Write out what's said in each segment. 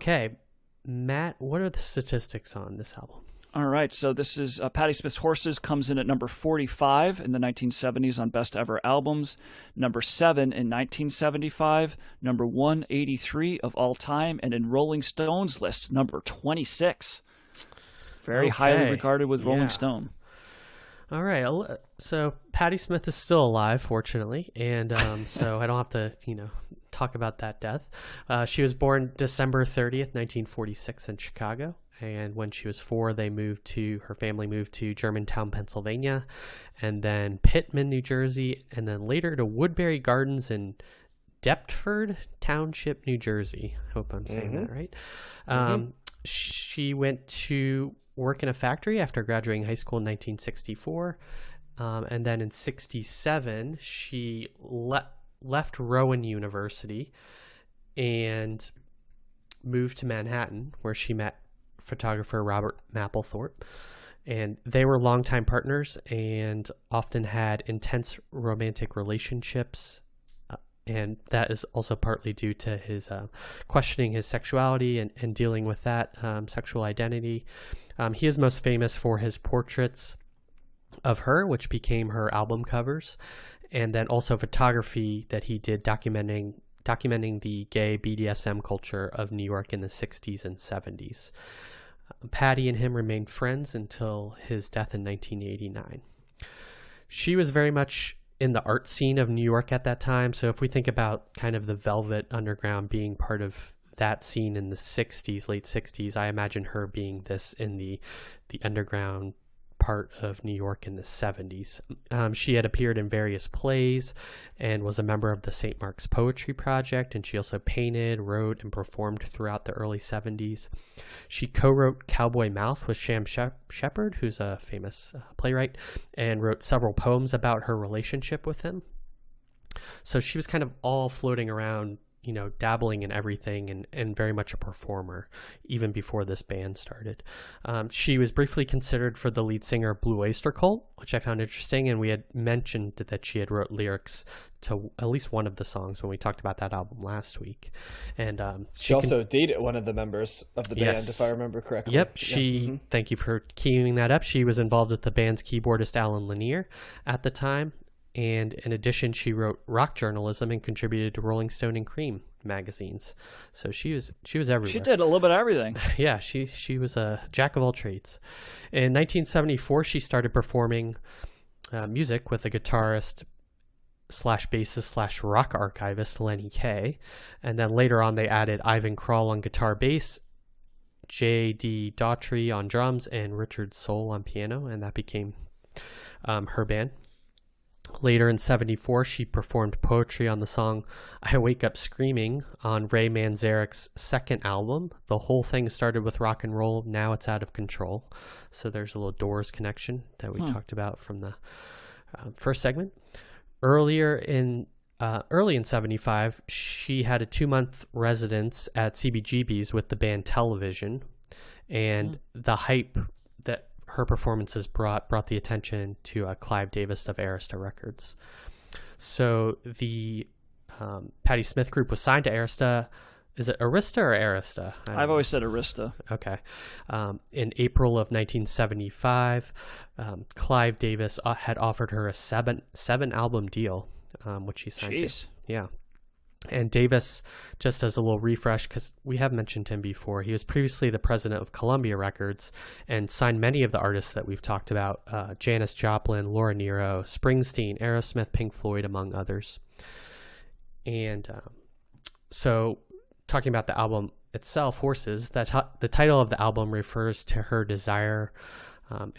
Okay, Matt, what are the statistics on this album? All right, so this is Patti Smith's Horses comes in at number 45 in the 1970s on Best Ever Albums, number 7 in 1975, number 183 of all time, and in Rolling Stone's list, number 26. Very highly regarded with Rolling Stone. All right, so Patti Smith is still alive, fortunately, and so I don't have to, talk about that death. She was born December 30th, 1946 in Chicago, and when she was 4, her family moved to Germantown, Pennsylvania, and then Pittman, New Jersey, and then later to Woodbury Gardens in Deptford Township, New Jersey. I hope I'm saying that right. She went to work in a factory after graduating high school in 1964. And then in 67, she left Rowan University and moved to Manhattan, where she met photographer Robert Mapplethorpe. And they were longtime partners and often had intense romantic relationships. And that is also partly due to his questioning his sexuality and dealing with that sexual identity. He is most famous for his portraits of her, which became her album covers, and then also photography that he did documenting the gay BDSM culture of New York in the 60s and 70s. Patti and him remained friends until his death in 1989. She was very much in the art scene of New York at that time. So if we think about kind of the Velvet Underground being part of that scene in the 60s, late 60s, I imagine her being this in the underground part of New York in the 70s. She had appeared in various plays and was a member of the St. Mark's Poetry Project, and she also painted, wrote, and performed throughout the early 70s. She co-wrote Cowboy Mouth with Sham Shepard, who's a famous playwright, and wrote several poems about her relationship with him. So she was kind of all floating around, dabbling in everything and very much a performer, even before this band started. She was briefly considered for the lead singer of Blue Oyster Cult, which I found interesting, and we had mentioned that she had wrote lyrics to at least one of the songs when we talked about that album last week. And she also dated one of the members of the band, if I remember correctly. Yep, thank you for keying that up. She was involved with the band's keyboardist Alan Lanier at the time. And in addition, she wrote rock journalism and contributed to Rolling Stone and Cream magazines. So she was everywhere. She did a little bit of everything. Yeah, she was a jack of all trades. In 1974, she started performing music with a guitarist /bassist /rock archivist Lenny Kaye. And then later on, they added Ivan Krall on guitar bass, J.D. Daughtry on drums, and Richard Soule on piano. And that became her band. Later in 74, she performed poetry on the song I Wake Up Screaming on Ray Manzarek's second album. The whole thing started with rock and roll. Now it's out of control. So there's a little Doors connection that we talked about from the first segment. Early in 75, she had a 2-month residence at CBGB's with the band Television. And the hype that her performances brought the attention to Clive Davis of Arista Records. So the Patti Smith group was signed to Arista. Is it Arista or Arista? I've always said Arista. Okay. In April of 1975, Clive Davis had offered her a seven album deal, which she signed to. Yeah. And Davis, just as a little refresh, because we have mentioned him before, he was previously the president of Columbia Records and signed many of the artists that we've talked about, Janis Joplin, Laura Nyro, Springsteen, Aerosmith, Pink Floyd, among others. And so talking about the album itself, Horses, the title of the album refers to her desire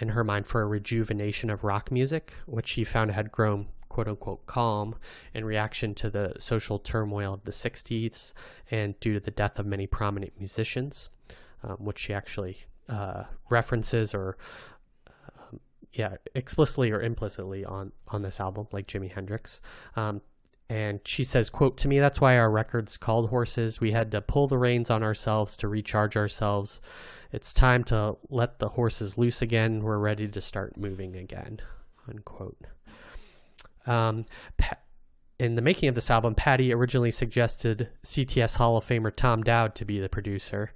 in her mind for a rejuvenation of rock music, which she found had grown quote-unquote calm in reaction to the social turmoil of the 60s and due to the death of many prominent musicians, which she actually references or explicitly or implicitly on this album, like Jimi Hendrix. And she says, quote, "To me, that's why our record's called Horses. We had to pull the reins on ourselves to recharge ourselves. It's time to let the horses loose again. We're ready to start moving again," unquote. In in the making of this album, Patti originally suggested CTS Hall of Famer Tom Dowd to be the producer,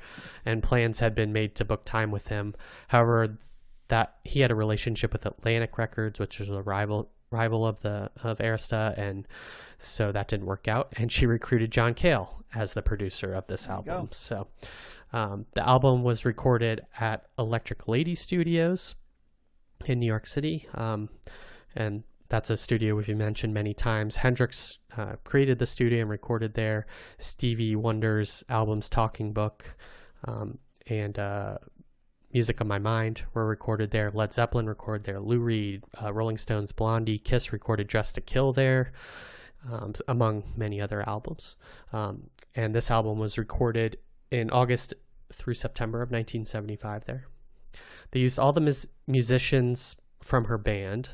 and plans had been made to book time with him. However, that he had a relationship with Atlantic Records, which is a rival of Arista, and so that didn't work out. And she recruited John Cale as the producer of this album. So the album was recorded at Electric Lady Studios in New York City, and that's a studio we've mentioned many times. Hendrix created the studio and recorded there. Stevie Wonder's albums Talking Book and Music of My Mind were recorded there. Led Zeppelin recorded there. Lou Reed, Rolling Stones, Blondie, Kiss recorded Dressed to Kill there, among many other albums. And this album was recorded in August through September of 1975 there. They used all the musicians from her band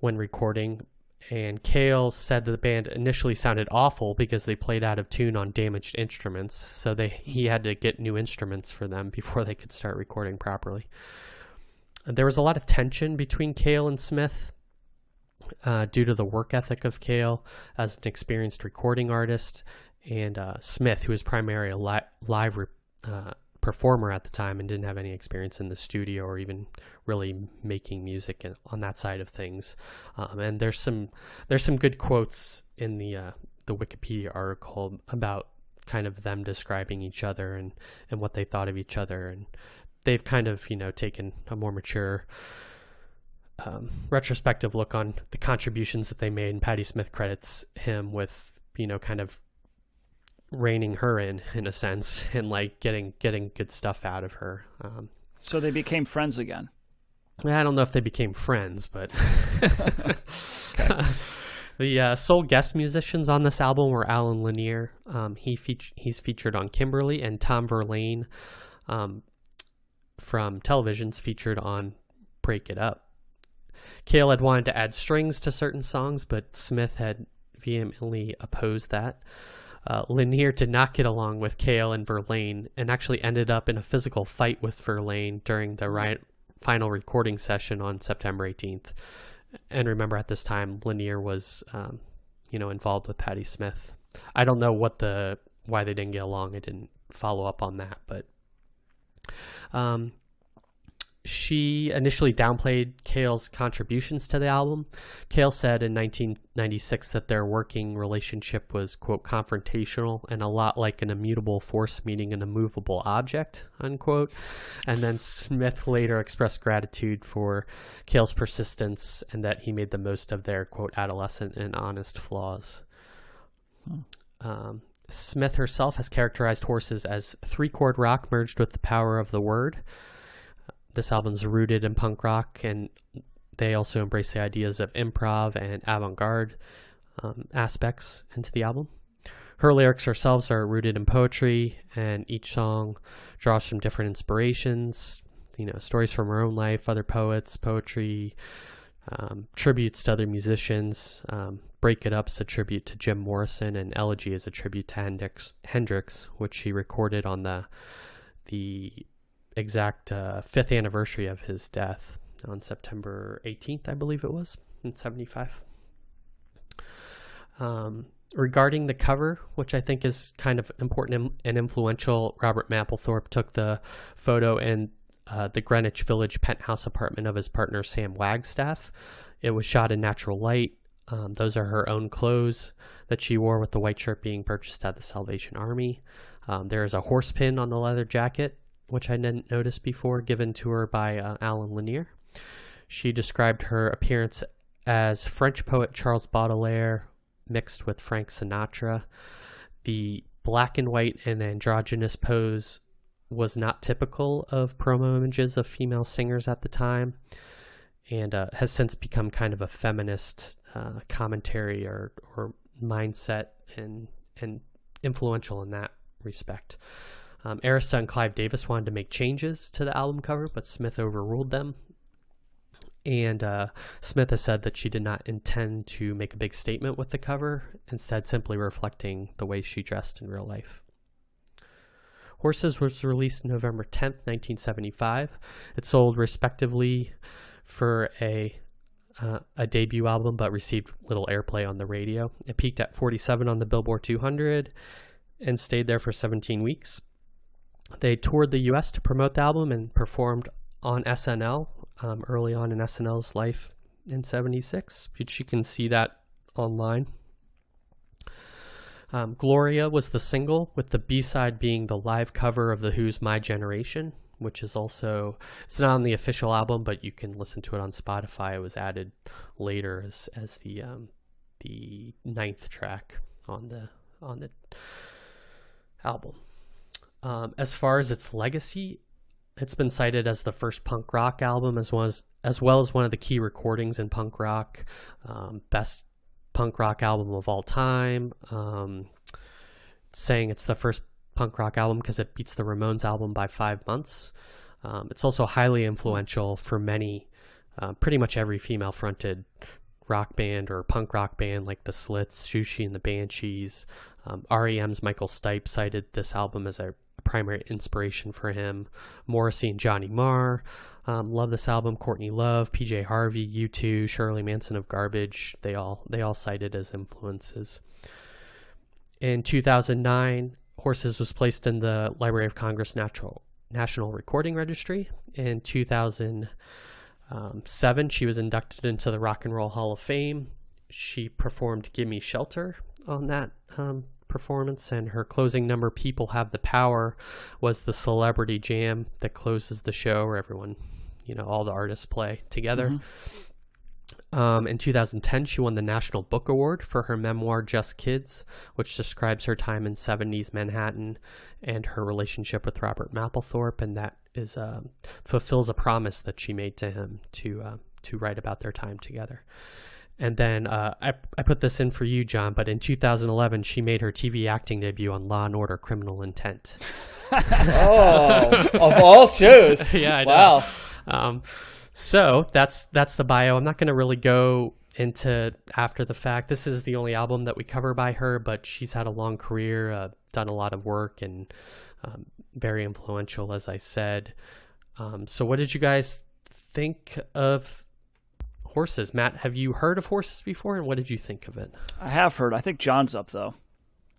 when recording, and Cale said that the band initially sounded awful because they played out of tune on damaged instruments, so he had to get new instruments for them before they could start recording properly. There was a lot of tension between Cale and Smith due to the work ethic of Cale as an experienced recording artist, and Smith, who was primarily a live performer at the time and didn't have any experience in the studio or even really making music on that side of things. And there's some good quotes in the Wikipedia article about kind of them describing each other and what they thought of each other, and they've kind of taken a more mature retrospective look on the contributions that they made, and Patti Smith credits him with kind of reining her in a sense, and like getting good stuff out of her. So they became friends again. I don't know if they became friends, but the sole guest musicians on this album were Alan Lanier. He's featured on Kimberly, and Tom Verlaine from Television's featured on Break It Up. Cale had wanted to add strings to certain songs, but Smith had vehemently opposed that. Lanier did not get along with Cale and Verlaine, and actually ended up in a physical fight with Verlaine during the final recording session on September 18th. And remember, at this time, Lanier was, involved with Patti Smith. I don't know why they didn't get along. I didn't follow up on that, but she initially downplayed Cale's contributions to the album. Cale said in 1996 that their working relationship was, quote, confrontational and a lot like an immutable force meeting an immovable object, unquote. And then Smith later expressed gratitude for Cale's persistence and that he made the most of their, quote, adolescent and honest flaws. Smith herself has characterized Horses as three-chord rock merged with the power of the word. This album's rooted in punk rock, and they also embrace the ideas of improv and avant-garde aspects into the album. Her lyrics herself are rooted in poetry, and each song draws from different inspirations, stories from her own life, other poets, poetry, tributes to other musicians. Break It Up's a tribute to Jim Morrison, and Elegy is a tribute to Hendrix, which she recorded on the exact 5th anniversary of his death on September 18th, I believe it was, in 75. Regarding the cover, which I think is kind of important and influential, Robert Mapplethorpe took the photo in the Greenwich Village penthouse apartment of his partner Sam Wagstaff. It was shot in natural light. Those are her own clothes that she wore, with the white shirt being purchased at the Salvation Army. There is a horse pin on the leather jacket, which I didn't notice before, given to her by Alan Lanier. She described her appearance as French poet Charles Baudelaire mixed with Frank Sinatra. The black and white and androgynous pose was not typical of promo images of female singers at the time, and has since become kind of a feminist commentary or mindset, and influential in that respect. Arista and Clive Davis wanted to make changes to the album cover, but Smith overruled them. And Smith has said that she did not intend to make a big statement with the cover, instead simply reflecting the way she dressed in real life. Horses was released November 10th, 1975. It sold respectively for a a debut album, but received little airplay on the radio. It peaked at 47 on the Billboard 200 and stayed there for 17 weeks. They toured the U.S. to promote the album and performed on SNL early on in SNL's life in 76. You can see that online. Gloria was the single, with the B-side being the live cover of The Who's My Generation, which is also, it's not on the official album, but you can listen to it on Spotify. It was added later as the ninth track on the album. As far as its legacy, it's been cited as the first punk rock album, as well as one of the key recordings in punk rock, best punk rock album of all time, saying it's the first punk rock album because it beats the Ramones album by 5 months. It's also highly influential for many, pretty much every female fronted rock band or punk rock band like the Slits, Siouxsie and the Banshees. REM's Michael Stipe cited this album as a primary inspiration for him. Morrissey and Johnny Marr love this album. Courtney Love, PJ Harvey, U2, Shirley Manson of Garbage, they all cited as influences. In 2009, Horses was placed in the Library of Congress National Recording Registry. In 2007, she was inducted into the Rock and Roll Hall of Fame. She performed Gimme Shelter on that performance, and her closing number, People Have the Power, was the celebrity jam that closes the show, where everyone, all the artists play together. In 2010, she won the National Book Award for her memoir, Just Kids, which describes her time in 70s Manhattan and her relationship with Robert Mapplethorpe, and that is fulfills a promise that she made to him to write about their time together. And then I put this in for you, John, but in 2011, she made her TV acting debut on Law & Order Criminal Intent. Oh, of all shows. Yeah, I know. Wow. So that's the bio. I'm not going to really go into after the fact. This is the only album that we cover by her, but she's had a long career, done a lot of work, and very influential, as I said. So what did you guys think of Horses? Matt, have you heard of Horses before, and what did you think of it? I have heard. I think John's up, though.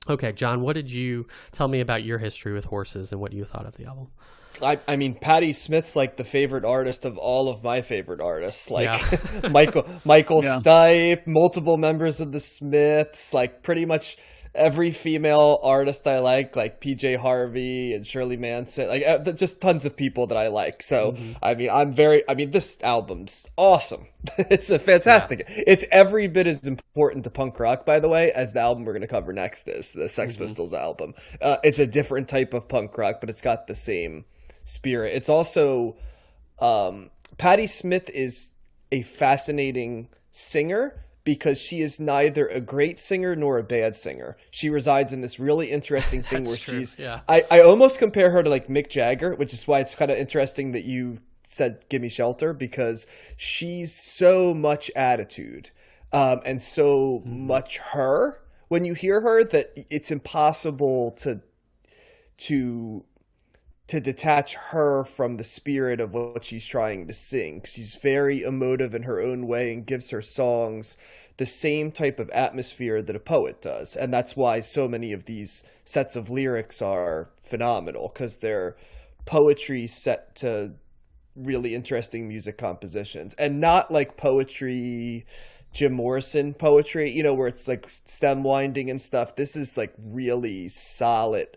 Okay, John, what did you tell me about your history with Horses and what you thought of the album? I mean, Patti Smith's like the favorite artist of all of my favorite artists. Like Yeah. Michael Stipe, multiple members of the Smiths, like pretty much every female artist I like PJ Harvey and Shirley Manson, like just tons of people that I like. So, I mean, this album's awesome. It's a fantastic. Yeah. It's every bit as important to punk rock, by the way, as the album we're going to cover next is, the Sex Pistols album. It's a different type of punk rock, but it's got the same spirit. It's also, Patti Smith is a fascinating singer, because she is neither a great singer nor a bad singer. She resides in this really interesting thing where true. she's... Yeah. I almost compare her to like Mick Jagger, which is why it's kind of interesting that you said Gimme Shelter, because she's so much attitude and so much her when you hear her that it's impossible to detach her from the spirit of what she's trying to sing. She's very emotive in her own way and gives her songs the same type of atmosphere that a poet does. And that's why so many of these sets of lyrics are phenomenal, because they're poetry set to really interesting music compositions, and not like poetry, Jim Morrison poetry, where it's like stem winding and stuff. This is like really solid,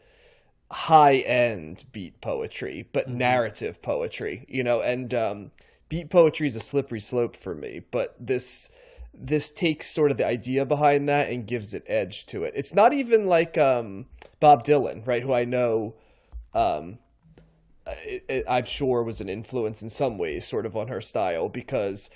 high-end beat poetry, but narrative poetry, and beat poetry is a slippery slope for me, but this takes sort of the idea behind that and gives it edge to it. It's not even like Bob Dylan, right, who I know I'm sure was an influence in some ways sort of on her style, because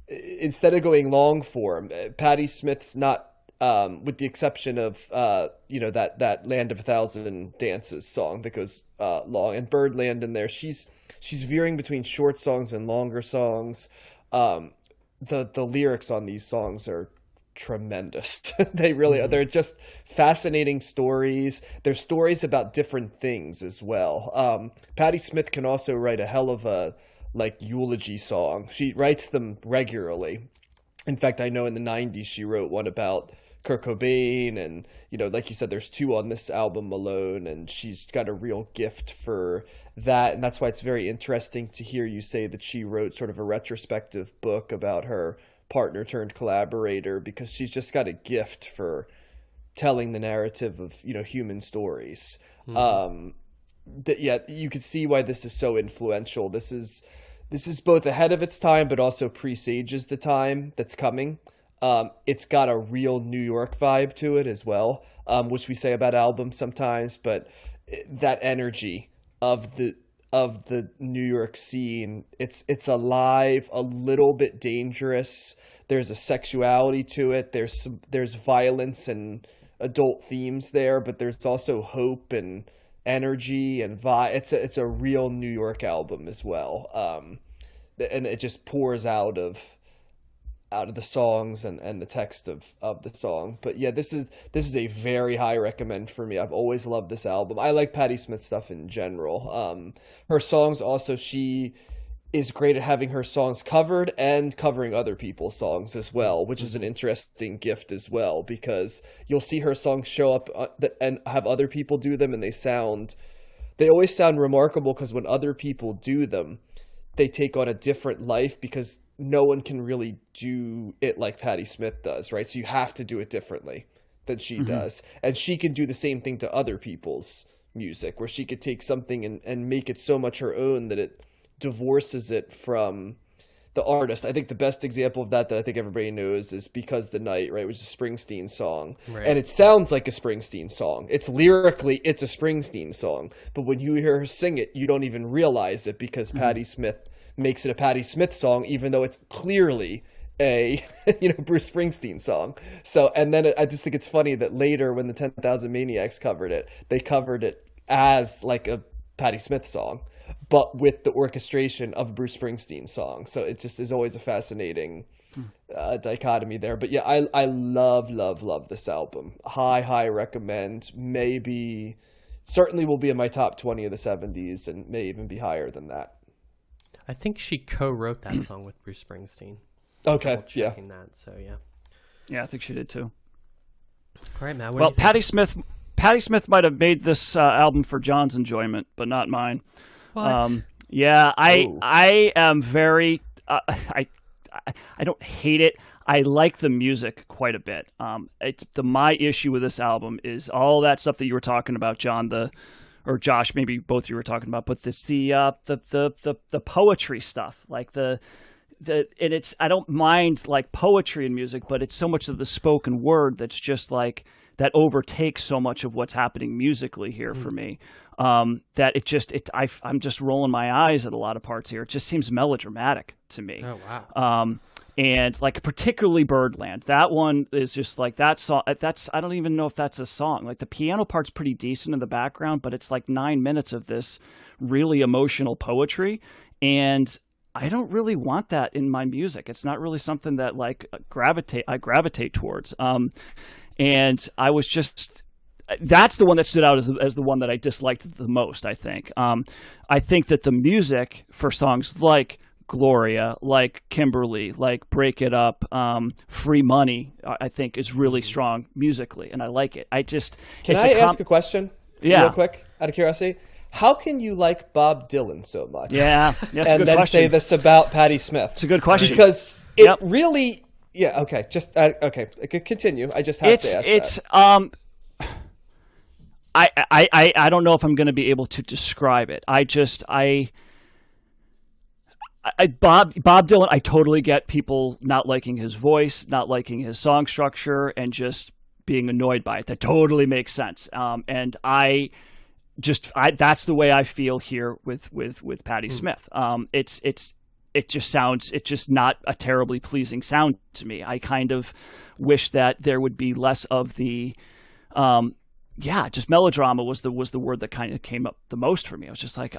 instead of going long form, Patti Smith's not, with the exception of that Land of a Thousand Dances song that goes long, and Birdland in there, she's veering between short songs and longer songs. The lyrics on these songs are tremendous. They really are. They're just fascinating stories. They're stories about different things as well. Patti Smith can also write a hell of a eulogy song. She writes them regularly. In fact, I know in the 90s she wrote one about Kurt Cobain, and like you said, there's two on this album alone, and she's got a real gift for that. And that's why it's very interesting to hear you say that she wrote sort of a retrospective book about her partner turned collaborator, because she's just got a gift for telling the narrative of human stories. You could see why this is so influential. This is both ahead of its time, but also presages the time that's coming. It's got a real New York vibe to it as well, which we say about albums sometimes, but that energy of the New York scene, it's alive, a little bit dangerous. There's a sexuality to it. There's violence and adult themes there, but there's also hope and energy and vibe. It's a real New York album as well, and it just pours out of the songs and the text of the song. But yeah, this is a very high recommend for me. I've always loved this album. I like Patti Smith stuff in general. Her songs also, she is great at having her songs covered and covering other people's songs as well, which is an interesting gift as well, because you'll see her songs show up and have other people do them, and they always sound remarkable, because when other people do them, they take on a different life, because no one can really do it like Patti Smith does, right? So you have to do it differently than she does. And she can do the same thing to other people's music, where she could take something and make it so much her own that it divorces it from the artist. I think the best example of that I think everybody knows is Because the Night, right? Which is a Springsteen song. Right. And it sounds like a Springsteen song. It's a Springsteen song. But when you hear her sing it, you don't even realize it, because Patti Smith makes it a Patti Smith song, even though it's clearly a Bruce Springsteen song. So, and then I just think it's funny that later, when the 10,000 Maniacs covered it, they covered it as like a Patti Smith song, but with the orchestration of Bruce Springsteen song. So it just is always a fascinating dichotomy there. But yeah, I love this album. High recommend. Certainly will be in my top 20 of the 70s, and may even be higher than that. I think she co-wrote that song with Bruce Springsteen. Okay, yeah. That, so yeah. Yeah, I think she did too. All right, Matt. Well, Patti Smith might have made this album for John's enjoyment, but not mine. What? Yeah, I am very. I don't hate it. I like the music quite a bit. My issue with this album is all that stuff that you were talking about, John. Or Josh, maybe both of you were talking about, but it's the poetry stuff, like and it's, I don't mind like poetry in music, but it's so much of the spoken word that's just like that overtakes so much of what's happening musically here for me, that I'm just rolling my eyes at a lot of parts here. It just seems melodramatic to me. Oh wow. And like particularly Birdland, that one is just like that song. I don't even know if that's a song. Like the piano part's pretty decent in the background, but it's like 9 minutes of this really emotional poetry, and I don't really want that in my music. It's not really something that like I gravitate towards. And I was just. That's the one that stood out as the one that I disliked the most, I think. I think that the music for songs like Gloria, like Kimberly, like Break It Up, Free Money, I think is really strong musically, and I like it. Can I ask a question? Yeah. Real quick, out of curiosity. How can you like Bob Dylan so much? Yeah, that's a good and then question. say this about Patti Smith? It's a good question. Because it really, yeah, okay, just, okay, continue. I just have to ask that. I don't know if I'm going to be able to describe it. Bob Dylan, I totally get people not liking his voice, not liking his song structure, and just being annoyed by it. That totally makes sense. And that's the way I feel here with Patti Smith. It's just not a terribly pleasing sound to me. I kind of wish that there would be less of the, just melodrama was the word that kind of came up the most for me. I was just like,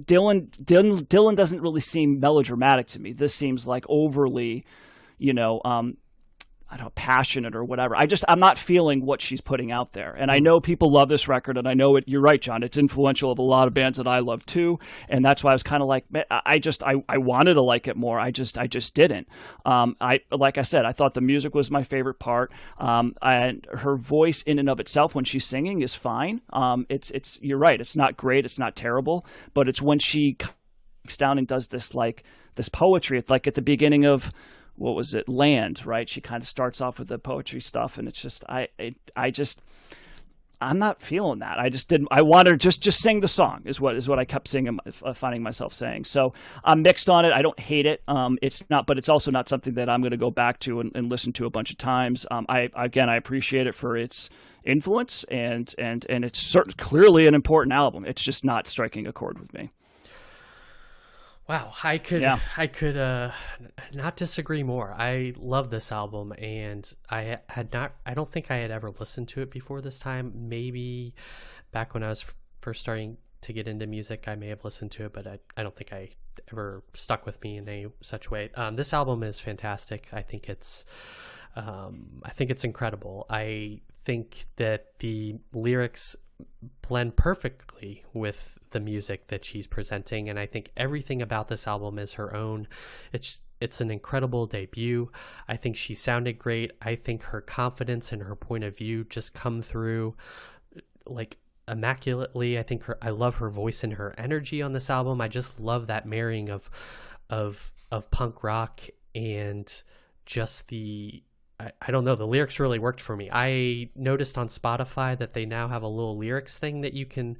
Dylan doesn't really seem melodramatic to me. This seems like overly, I don't know, passionate or whatever. I'm not feeling what she's putting out there. And I know people love this record, and I know you're right, John. It's influential of a lot of bands that I love too. And that's why I was kind of like, I wanted to like it more. I just didn't. Like I said, I thought the music was my favorite part. And her voice in and of itself when she's singing is fine. You're right. It's not great. It's not terrible, but it's when she comes down and does this poetry. It's like at the beginning of, what was it, Land, right? She kind of starts off with the poetry stuff, and it's just I'm not feeling that. I just didn't. I wanted to just sing the song is what I kept singing, finding myself saying. So I'm mixed on it. I don't hate it. It's not, but it's also not something that I'm going to go back to and listen to a bunch of times. I appreciate it for its influence, and it's clearly an important album. It's just not striking a chord with me. Wow, I could not disagree more. I love this album, and I don't think I had ever listened to it before this time. Maybe back when I was first starting to get into music, I may have listened to it, but I don't think I ever stuck with me in any such way. This album is fantastic. I think it's incredible. I think that the lyrics blend perfectly with the music that she's presenting, and I think everything about this album is her own. It's an incredible debut. I think she sounded great. I think her confidence and her point of view just come through like immaculately. I love her voice and her energy on this album. I just love that marrying of punk rock and just the I don't know, the lyrics really worked for me. I noticed on Spotify that they now have a little lyrics thing that you can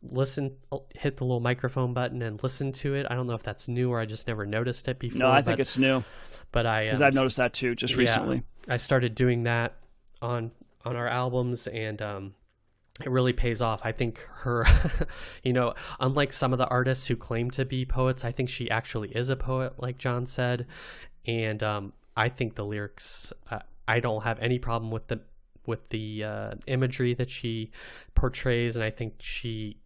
hit the little microphone button and listen to it. I don't know if that's new or I just never noticed it before. No, I think it's new. But because I've noticed that too just recently. I started doing that on our albums, and it really pays off. I think her, unlike some of the artists who claim to be poets, I think she actually is a poet, like John said. And I think the lyrics, I don't have any problem with the imagery that she portrays, and I think she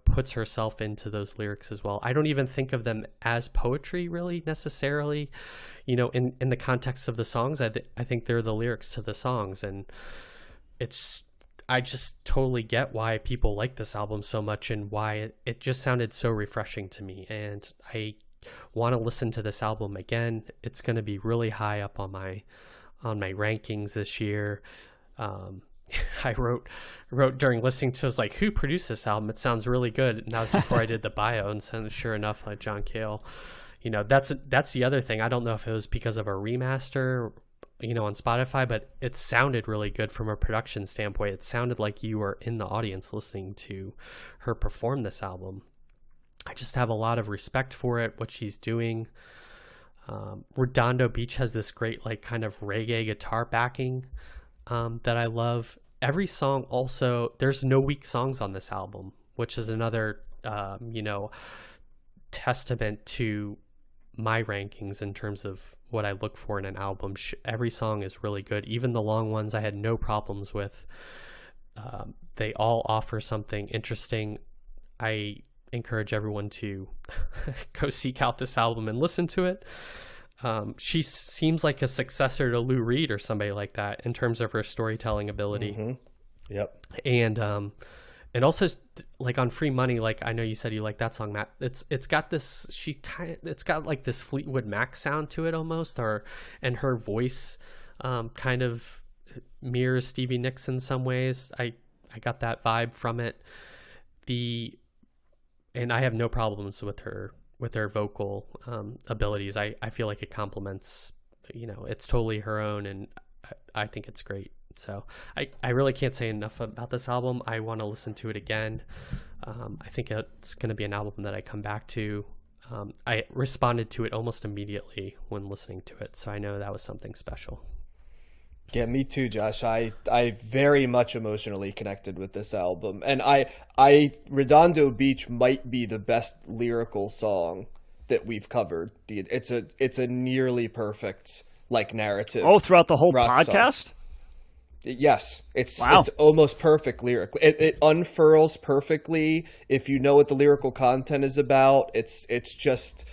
puts herself into those lyrics as well. I don't even think of them as poetry really necessarily, in the context of the songs. I think they're the lyrics to the songs, and I just totally get why people like this album so much and why it just sounded so refreshing to me, and I want to listen to this album again. It's going to be really high up on my rankings this year. I wrote during listening to, I was like, who produced this album? It sounds really good. And that was before I did the bio, and so sure enough, like John Cale. That's the other thing. I don't know if it was because of a remaster, on Spotify, but it sounded really good from a production standpoint. It sounded like you were in the audience listening to her perform this album. I just have a lot of respect for it, what she's doing. Redondo Beach has this great, kind of reggae guitar backing that I love. Every song also, there's no weak songs on this album, which is another, testament to my rankings in terms of what I look for in an album. Every song is really good. Even the long ones I had no problems with. They all offer something interesting. I encourage everyone to go seek out this album and listen to it. She seems like a successor to Lou Reed or somebody like that in terms of her storytelling ability. Mm-hmm. Yep. And also, on Free Money, I know you said you like that song, Matt. It's got this, it's got like this Fleetwood Mac sound to it almost, and her voice kind of mirrors Stevie Nicks in some ways. I got that vibe from it. And I have no problems with her vocal abilities. I feel like it complements, it's totally her own, and I think it's great. So I really can't say enough about this album. I want to listen to it again. I think it's going to be an album that I come back to. I responded to it almost immediately when listening to it, so I know that was something special. Yeah, me too, Josh. I very much emotionally connected with this album, and I Redondo Beach might be the best lyrical song that we've covered. It's a nearly perfect narrative. Oh, throughout the whole podcast? Song. Yes, it's wow. It's almost perfect lyric. It unfurls perfectly if you know what the lyrical content is about. It's just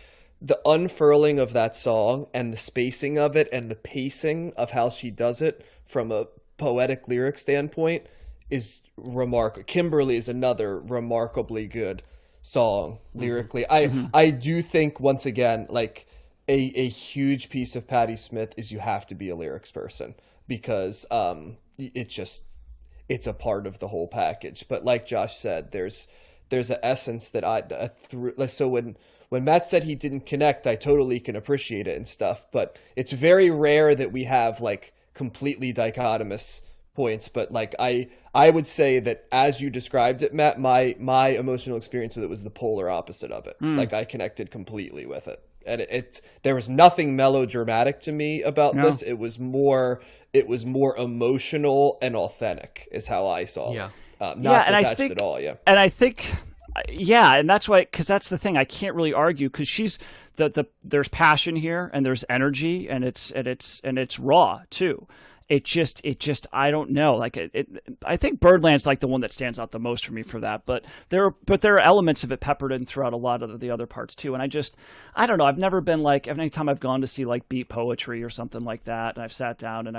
the unfurling of that song and the spacing of it and the pacing of how she does it from a poetic lyric standpoint is remarkable. Kimberly is another remarkably good song lyrically. I do think, once again, like a huge piece of Patti Smith is you have to be a lyrics person, because it's a part of the whole package. But like Josh said, there's an essence that so when Matt said he didn't connect, I totally can appreciate it and stuff, but it's very rare that we have like completely dichotomous points. But like I would say that, as you described it, Matt, my emotional experience with it was the polar opposite of it. Like, I connected completely with it. And there was nothing melodramatic to me about this. It was more emotional and authentic, is how I saw it. Not detached at all. Yeah. And I think, and that's why, because that's the thing. I can't really argue, because she's there's passion here and there's energy, and it's raw too. It just I don't know. Like I think Birdland's like the one that stands out the most for me for that. But there are elements of it peppered in throughout a lot of the other parts too. And I don't know. I've never been like, every time I've gone to see like beat poetry or something like that, and I've sat down and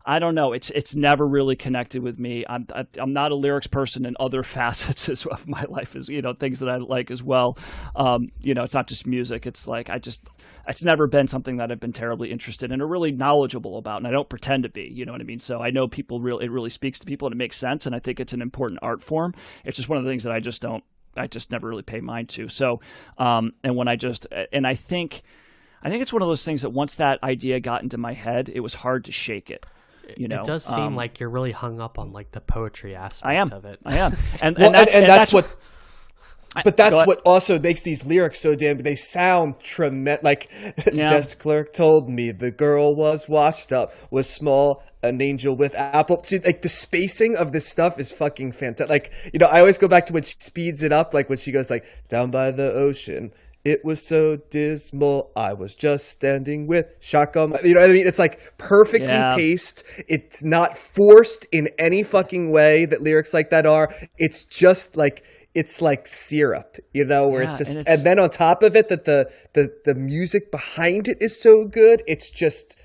I don't know. It's never really connected with me. I'm not a lyrics person in other facets of my life, as things that I like as well. It's not just music. It's like it's never been something that I've been terribly interested in or really knowledgeable about, and I don't pretend to be. You know what I mean? So I know it really speaks to people, and it makes sense, and I think it's an important art form. It's just one of the things that I just never really pay mind to. So, and I think it's one of those things that once that idea got into my head, it was hard to shake it. It does seem like you're really hung up on like the poetry aspect of it. I am. And that's what also makes these lyrics so damn. They sound tremendous. Like, desk clerk told me the girl was washed up, was small, an angel with apple. Like, the spacing of this stuff is fucking fantastic. Like, I always go back to when she speeds it up. Like when she goes like, down by the ocean, it was so dismal, I was just standing with shotgun. You know what I mean? It's like perfectly paced. It's not forced in any fucking way that lyrics like that are. It's just like, it's like syrup, where it's just, and then on top of it, that the music behind it is so good. It's just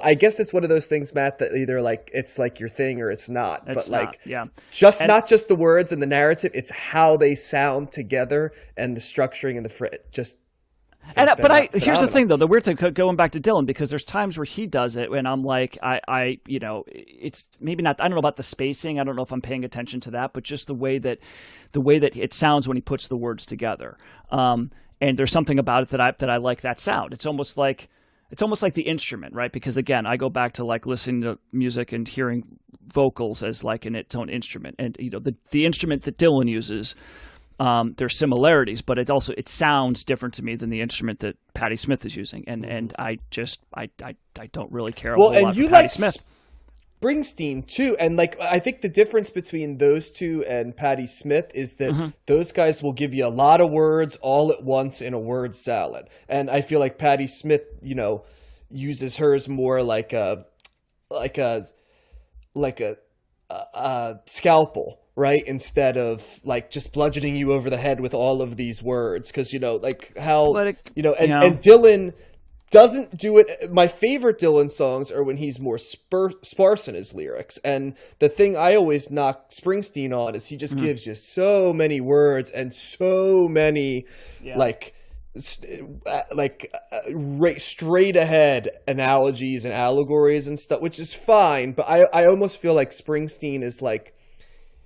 I guess it's one of those things, Matt, that either like it's like your thing or it's not. Not just the words and the narrative, it's how they sound together and the structuring and here's the thing though, the weird thing, going back to Dylan, because there's times where he does it and I'm like, it's maybe not, I don't know about the spacing, I don't know if I'm paying attention to that, but just the way that it sounds when he puts the words together. And there's something about it that I like that sound. It's almost like the instrument, right? Because again, I go back to like listening to music and hearing vocals as like in its own instrument. And the instrument that Dylan uses, there's similarities, but it sounds different to me than the instrument that Patti Smith is using. And I don't really care a whole lot for Patti Smith. Springsteen too, and like I think the difference between those two and Patti Smith is that those guys will give you a lot of words all at once in a word salad, and I feel like Patti Smith, uses hers more like a scalpel, right? Instead of like just bludgeoning you over the head with all of these words, because like how and Dylan doesn't do it. My favorite Dylan songs are when he's more sparse in his lyrics. And the thing I always knock Springsteen on is he just gives you so many words and so many straight ahead analogies and allegories and stuff, which is fine. But I almost feel like Springsteen is like,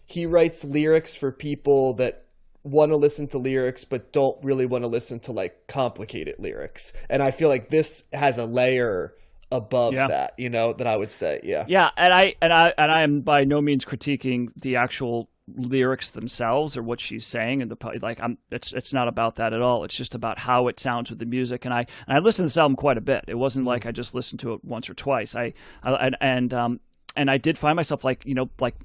he writes lyrics for people that want to listen to lyrics but don't really want to listen to like complicated lyrics, and I feel like this has a layer above that that I would say and I am by no means critiquing the actual lyrics themselves or what she's saying, and it's not about that at all. It's just about how it sounds with the music, and I listened to this album quite a bit. It wasn't like I just listened to it once or twice. And I did find myself like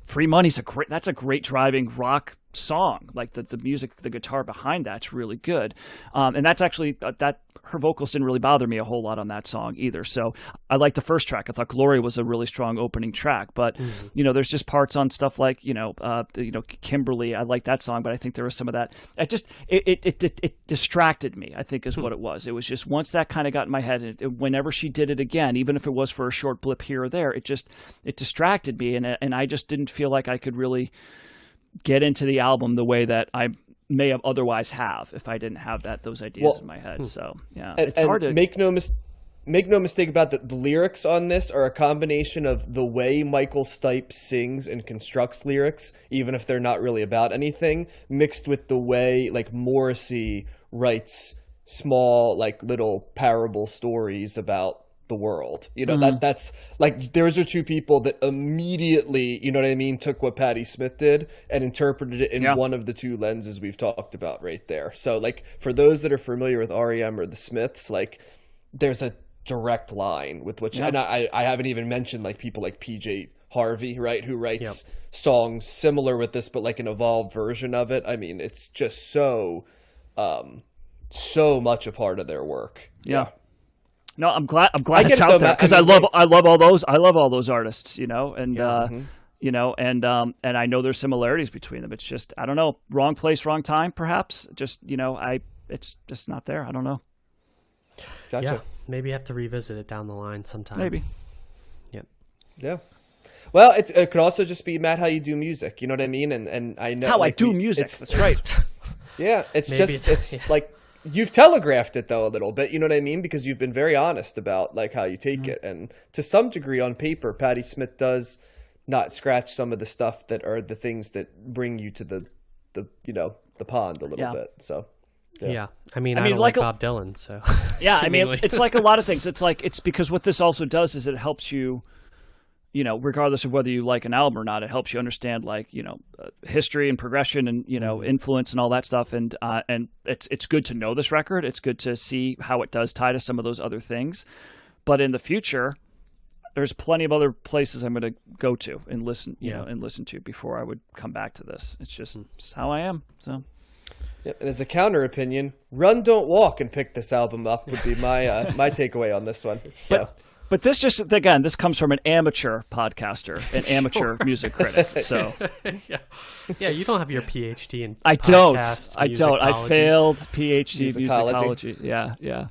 Free Money's that's a great driving rock song. Like the music, the guitar behind that's really good. And that's actually that her vocals didn't really bother me a whole lot on that song either. So I liked the first track. I thought Glory was a really strong opening track, but there's just parts on stuff like, Kimberly. I like that song, but I think there was some of that. It distracted me, I think is what it was. It was just once that kind of got in my head, and whenever she did it again, even if it was for a short blip here or there, it distracted me. And I just didn't feel like I could really get into the album the way that I may have otherwise have if I didn't have those ideas in my head. So yeah, it's hard to make no mistake about the lyrics on this are a combination of the way Michael Stipe sings and constructs lyrics, even if they're not really about anything, mixed with the way like Morrissey writes small like little parable stories about the world. That's like, those are two people that immediately, you know what I mean, took what Patti Smith did and interpreted it in one of the two lenses we've talked about right there. So like, for those that are familiar with REM or the Smiths, like there's a direct line with which, and I haven't even mentioned like people like PJ Harvey, right, who writes songs similar with this, but like an evolved version of it. I mean, it's just so much a part of their work. No, I'm glad it's out there, because I love all those artists, and and I know there's similarities between them. It's just, I don't know, wrong place, wrong time, perhaps. Just it's just not there. I don't know. Gotcha. Yeah, maybe you have to revisit it down the line sometime. Maybe. Yep. Yeah. Well, it could also just be, Matt, how you do music. You know what I mean? And I know that's how I do music. That's right. Yeah, like. You've telegraphed it though a little bit, you know what I mean? Because you've been very honest about like how you take it, and to some degree on paper, Patti Smith does not scratch some of the stuff that are the things that bring you to the pond a little bit. So yeah. I mean, I don't like Bob Dylan, so yeah. I mean, it's like a lot of things. It's because what this also does is it helps you. Regardless of whether you like an album or not, it helps you understand history and progression and influence and all that stuff. And it's good to know this record. It's good to see how it does tie to some of those other things. But in the future, there's plenty of other places I'm going to go to and listen, and listen to before I would come back to this. It's just it's how I am. So. Yeah, and as a counter opinion, Run Don't Walk and pick this album up would be my my takeaway on this one. So. But this this comes from an amateur podcaster, an amateur music critic. So, yeah, you don't have your PhD in I don't. I failed PhD musicology. Yeah.